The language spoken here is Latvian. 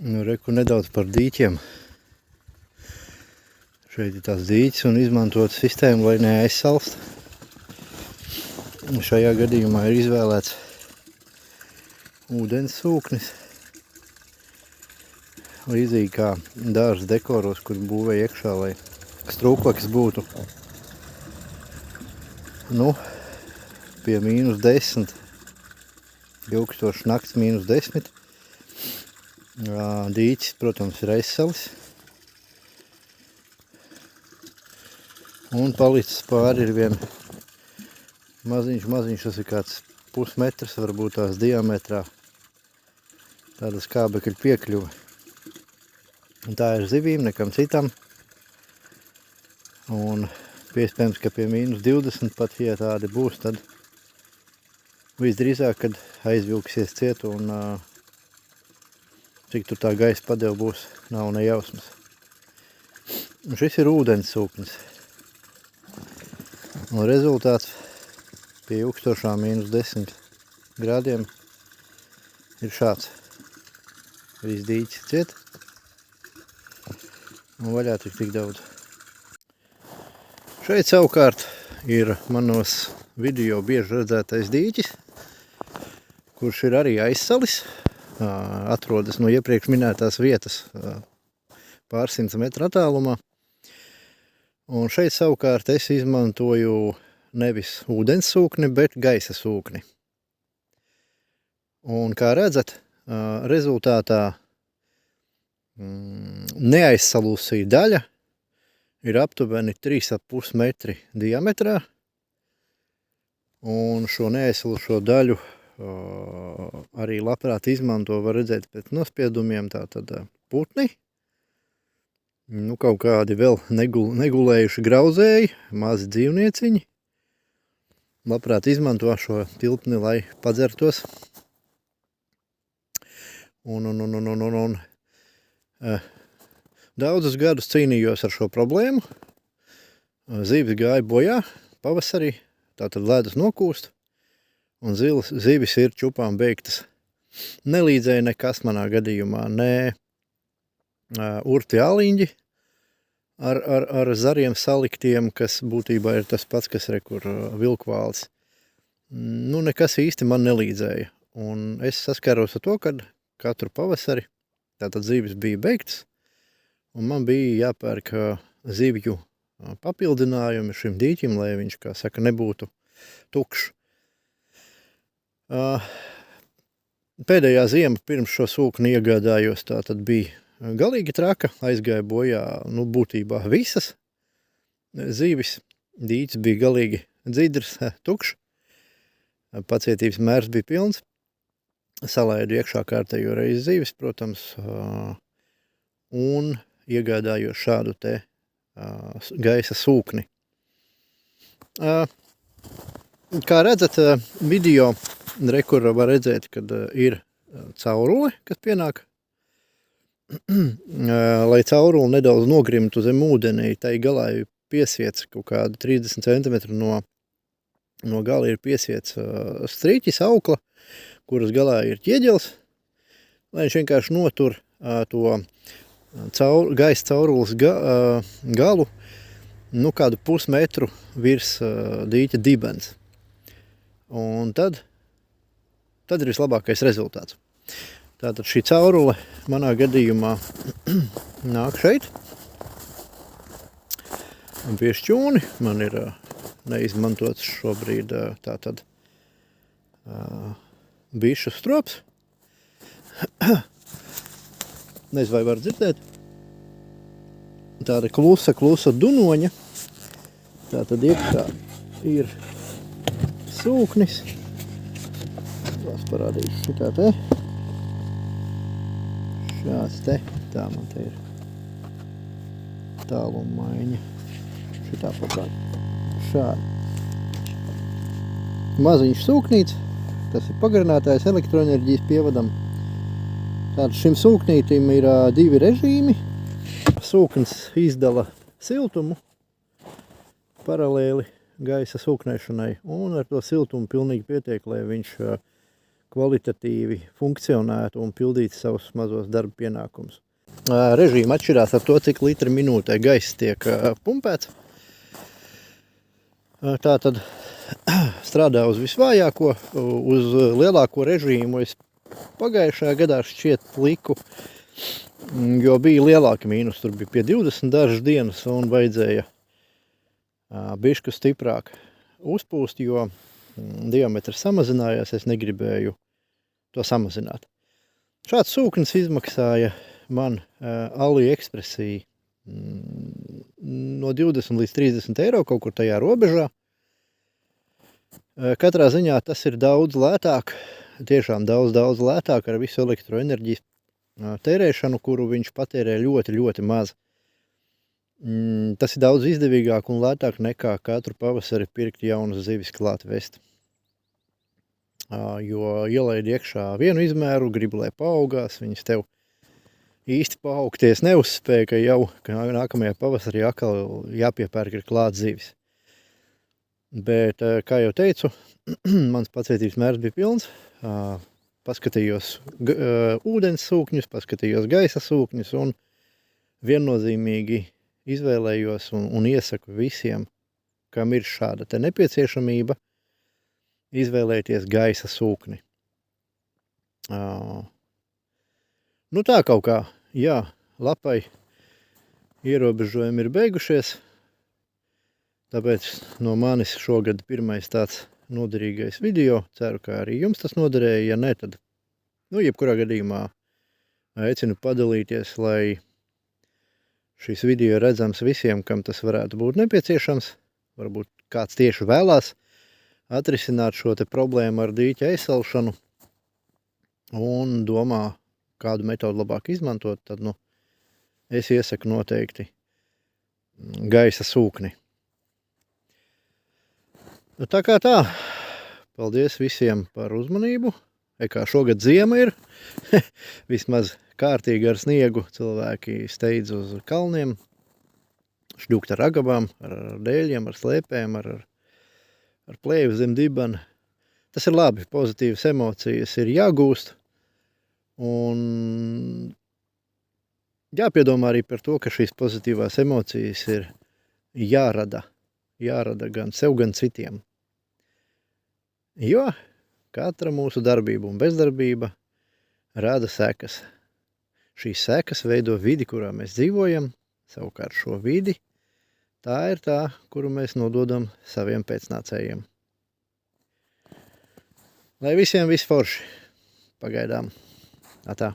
Nu, reku nedaudz par dīķiem. Šeit ir tās dīķis un izmantot sistēmu, lai neaizsalst. Šajā gadījumā ir izvēlēts ūdens sūknis. Līdzīgi kā dārza dekoros, kur būvēja iekšā, lai strūklakis būtu. Nu, pie -10, ilgstošs nakts -10. Dīķis, protams, ir aizsalis. Un palicis pāri ir vien maziņš, tas ir kāds pusmetrs, varbūt tās diametrā. Tāda skābekļa piekļuve. Un tā ir zivīm, nekam citam. Un iespējams, ka pie -20 pat, ja tādi būs, tad visdrīzāk, kad aizvilksies ciet un cik tur tā gaisa padeva būs, nav ne jausmas. Un šis ir ūdens sūknis. Un rezultāts pie ilgstošā -10 grādiem ir šāds. Viss dīķis ciet. Un vaļā tik daudz. Šeit savukārt ir manos video bieži redzētais dīķis, kurš ir arī aizsalis. Atrodas no iepriekš minētās vietas pārsimts metru attālumā. Un šeit savukārt es izmantoju nevis ūdens sūkni, bet gaisa sūkni. Un kā redzat, rezultātā neaizsalusī daļa ir aptuveni 3,5 metri diametrā. Un šo neaizsalušo daļu arī labprāt izmanto, var redzēt pēc nospiedumiem, tātad putni. Nu, kaut kādi vēl negulējuši grauzēji, mazi dzīvnieciņi. Labprāt izmanto šo tilpni, lai padzertos. Un daudzus gadus cīnījos ar šo problēmu. Zivis gāja bojā pavasarī, tātad ledus nokūst. Un zivis ir čupām beigtas. Nelīdzēja nekas manā gadījumā, ne urti āliņģi ar zariem saliktiem, kas būtībā ir tas pats, kas rekur vilkvāls. Nu, nekas īsti man nelīdzēja. Un es saskaros ar to, kad katru pavasari tātad zivis bija beigtas, un man bija jāpērk zivju papildinājumi šim dīķim, lai viņš, kā saka, nebūtu tukšs. Pēdējā ziema pirms šo sūkni iegādājos, tā tad bija galīgi traka, aizgāja bojā, nu, būtībā visas zivis. Dīķis bija galīgi dzidrs, tukšs, pacietības mērs bija pilns. Salaidu iekšā kārtējo reizi zivis, protams, un iegādājos šādu te gaisa sūkni. Kā redzat, video rekur var redzēt, kad ir caurule, kas pienāk. Lai caurule nedaudz nogrimtu zem ūdenī, tai galā ir piesiets kaut kādi 30 cm no gala ir piesiets strīķis, aukla, kuras galā ir ķieģels, lai viņš vienkārši notur to gaisa caurules galu, nu, kādu pusmetru virs dīķa dibens. Un tad ir vislabākais rezultāts. Tātad šī caurule manā gadījumā nāk šeit. Un pie šķūni man ir neizmantots šobrīd tātad bišu strops. Nezinu, vai var dzirdēt. Tāda klusa dunoņa. Tātad iekšā ir sūknis. Tās parādīs šitā te. Šāds te. Tā man te ir tālumaiņa. Šitā pat šādi. Maziņš sūknīts. Tas ir pagarinātājs elektroenerģijas pievadam. Tātad šim sūknītim ir divi režīmi. Sūknis izdala siltumu paralēli gaisa sūknēšanai, un ar to siltumu pilnīgi pietiek, lai viņš kvalitatīvi funkcionētu un pildītu savus mazos darba pienākumus. Režīma atšķirās ar to, cik litri minūtē gaiss tiek pumpēts. Tā tad strādā uz visvājāko, uz lielāko režīmu es pagājušajā gadā šķiet liku, jo bija lielāki mīnus, tur bija pie 20 dažas dienas un vajadzēja bišķi stiprāk uzpūst, jo diametrs samazinājās, es negribēju to samazināt. Šāds sūknis izmaksāja man AliExpressī no 20 līdz 30 eiro, kaut kur tajā robežā. Katrā ziņā tas ir daudz lētāk, tiešām daudz lētāk ar visu elektroenerģijas tērēšanu, kuru viņš patērē ļoti, ļoti maz. Tas ir daudz izdevīgāk un lētāk nekā katru pavasari pirkt jaunas zivis klāt vest. Jo ielaid iekšā vienu izmēru, gribu, lai paaugās, viņas tev īsti paaugties neuzspēja, ka jau nākamajā pavasarī atkal jāpiepērk ir klāt zivis. Bet, kā jau teicu, mans pacietības mērs bija pilns, paskatījos ūdens sūkņus, paskatījos gaisa sūkņus un viennozīmīgi izvēlējos un iesaku visiem, kam ir šāda te nepieciešamība, izvēlēties gaisa sūkni. Nu tā kaut kā, jā, lapai ierobežojumi ir beigušies, tāpēc no manis šogad pirmais tāds noderīgais video. Ceru, ka arī jums tas noderēja, ja ne, tad, jebkurā gadījumā aicinu padalīties, lai šis video redzams visiem, kam tas varētu būt nepieciešams. Varbūt kāds tieši vēlās atrisināt šo te problēmu ar dīķa aizsalšanu un domā, kādu metodu labāk izmantot, tad, es iesaku noteikti gaisa sūkni. Tā kā tā, paldies visiem par uzmanību. Kā šogad ziema ir, vismaz kārtīgi ar sniegu cilvēki steidz uz kalniem, šļukt ar ragabām, ar dēļiem, ar slēpēm, ar plēvi zem dibana. Tas ir labi, pozitīvas emocijas ir jāgūst. Un jāpiedomā arī par to, ka šīs pozitīvās emocijas ir jārada gan sev, gan citiem. Jo katra mūsu darbība un bezdarbība rada sekas. Šīs sekas veido vidi, kurā mēs dzīvojam, savukārt šo vidi, tā ir tā, kuru mēs nododam saviem pēcnācējiem. Lai visiem viss forši. Pagaidām. Atā.